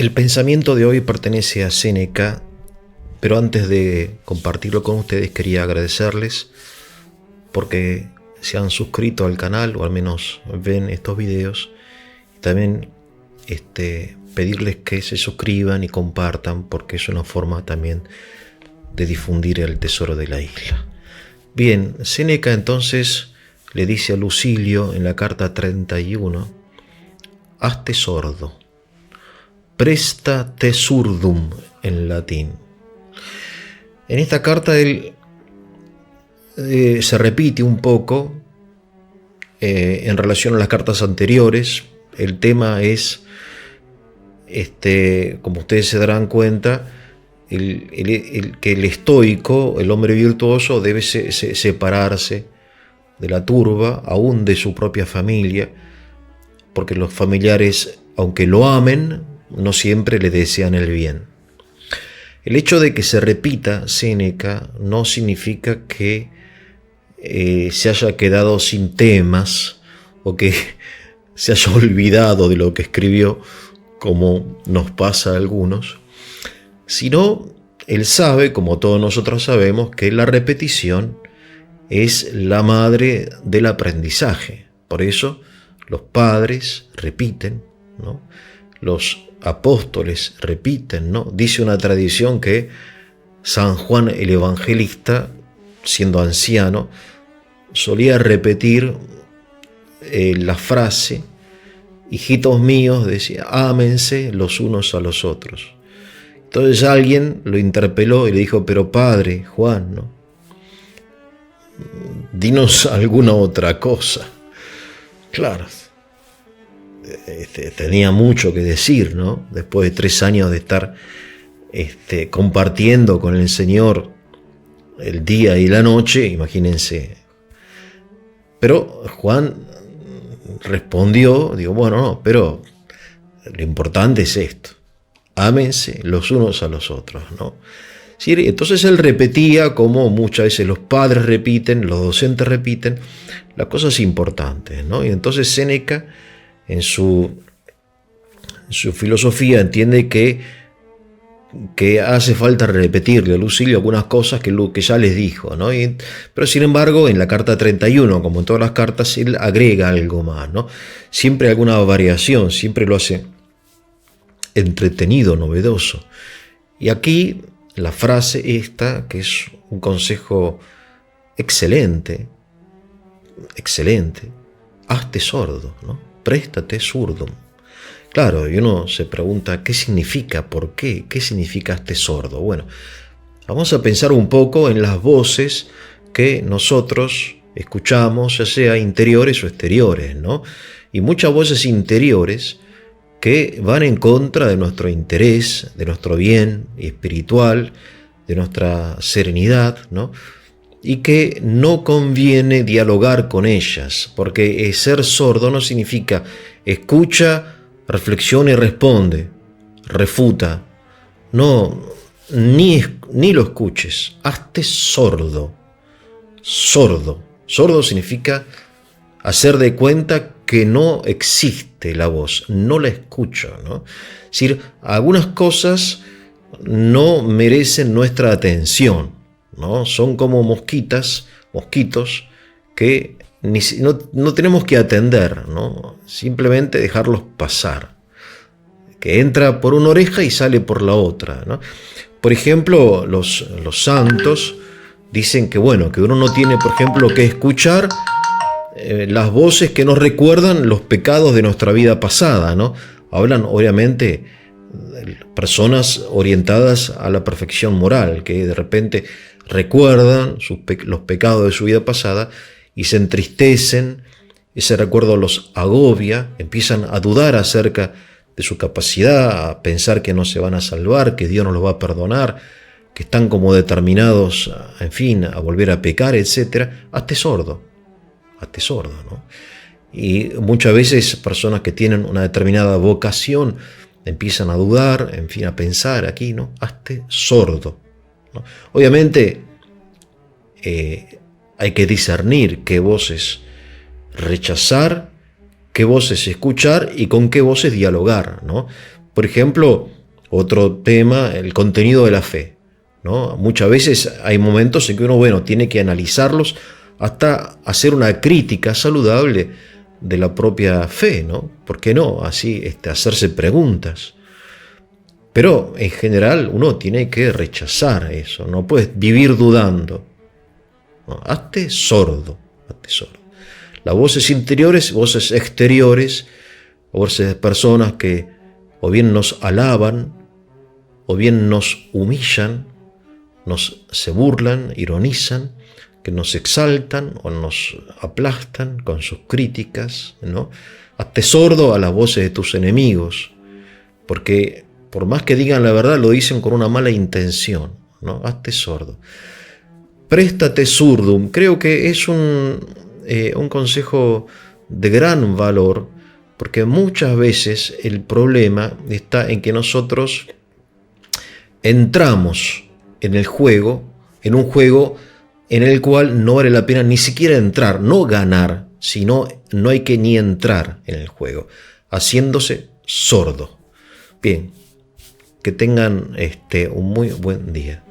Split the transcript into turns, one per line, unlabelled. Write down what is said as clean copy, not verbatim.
El pensamiento de hoy pertenece a Séneca, pero antes de compartirlo con ustedes quería agradecerles porque se han suscrito al canal o al menos ven estos videos. También pedirles que se suscriban y compartan porque es una forma también de difundir el tesoro de la isla. Bien, Séneca entonces le dice a Lucilio en la carta 31: hazte sordo, presta te surdum en latín. En esta carta él se repite un poco en relación a las cartas anteriores. El tema es, como ustedes se darán cuenta, que el estoico, el hombre virtuoso, debe separarse de la turba, aún de su propia familia, porque los familiares, aunque lo amen, no siempre le desean el bien. El hecho de que se repita Séneca no significa que se haya quedado sin temas o que se haya olvidado de lo que escribió, como nos pasa a algunos, sino él sabe, como todos nosotros sabemos, que la repetición es la madre del aprendizaje. Por eso los padres repiten, ¿no? Los apóstoles repiten, ¿no? Dice una tradición que San Juan el Evangelista, siendo anciano, solía repetir la frase: hijitos míos, decía, ámense los unos a los otros. Entonces alguien lo interpeló y le dijo: pero padre Juan, ¿no? Dinos alguna otra cosa. Claro, tenía mucho que decir, ¿no? Después de 3 años de estar compartiendo con el Señor el día y la noche, imagínense. Pero Juan respondió, digo, bueno, no, pero lo importante es esto: ámense los unos a los otros, ¿no? ¿Sí? Entonces él repetía, como muchas veces los padres repiten, los docentes repiten, las cosas importantes, ¿no? Y entonces Séneca, en su filosofía, entiende que hace falta repetirle a Lucilio algunas cosas que ya les dijo, ¿no? Pero sin embargo, en la carta 31, como en todas las cartas, él agrega algo más, ¿no? Siempre alguna variación, siempre lo hace entretenido, novedoso. Y aquí la frase esta, que es un consejo excelente, hazte sordo, ¿no? Préstate surdum. Claro, y uno se pregunta, ¿qué significa? ¿Por qué? ¿Qué significa hazte sordo? Bueno, vamos a pensar un poco en las voces que nosotros escuchamos, ya sea interiores o exteriores, ¿no? Y muchas voces interiores que van en contra de nuestro interés, de nuestro bien espiritual, de nuestra serenidad, ¿no? Y que no conviene dialogar con ellas, porque ser sordo no significa escucha, reflexiona y responde, refuta. No, ni lo escuches, hazte sordo. Sordo. Sordo significa hacer de cuenta que no existe la voz, no la escucho, ¿no? Es decir, algunas cosas no merecen nuestra atención, ¿no? Son como mosquitos que no tenemos que atender, ¿no? Simplemente dejarlos pasar, que entra por una oreja y sale por la otra, ¿no? Por ejemplo, los santos dicen que, bueno, que uno no tiene, por ejemplo, que escuchar las voces que nos recuerdan los pecados de nuestra vida pasada, ¿no? Hablan, obviamente, personas orientadas a la perfección moral, que de repente recuerdan los pecados de su vida pasada y se entristecen, ese recuerdo los agobia, empiezan a dudar acerca de su capacidad, a pensar que no se van a salvar, que Dios no los va a perdonar, que están como determinados, en fin, a volver a pecar, etc. Hazte sordo, ¿no? Y muchas veces personas que tienen una determinada vocación empiezan a dudar, en fin, a pensar aquí, ¿no? Hazte sordo, ¿no? Obviamente hay que discernir qué voces rechazar, qué voces escuchar y con qué voces dialogar, ¿no? Por ejemplo, otro tema, el contenido de la fe, ¿no? Muchas veces hay momentos en que uno, bueno, tiene que analizarlos hasta hacer una crítica saludable de la propia fe, ¿no? ¿Por qué no? Así, hacerse preguntas. Pero en general uno tiene que rechazar eso, no puedes vivir dudando. No, hazte sordo, hazte sordo. Las voces interiores, voces exteriores, voces de personas que o bien nos alaban, o bien nos humillan, se burlan, ironizan, que nos exaltan o nos aplastan con sus críticas, ¿no? Hazte sordo a las voces de tus enemigos, porque por más que digan la verdad, lo dicen con una mala intención, ¿no? Hazte sordo. Préstate surdum. Creo que es un consejo de gran valor, porque muchas veces el problema está en que nosotros entramos en el juego, en un juego en el cual no vale la pena ni siquiera entrar, no ganar, sino no hay que ni entrar en el juego, haciéndose sordo. Bien, que tengan un muy buen día.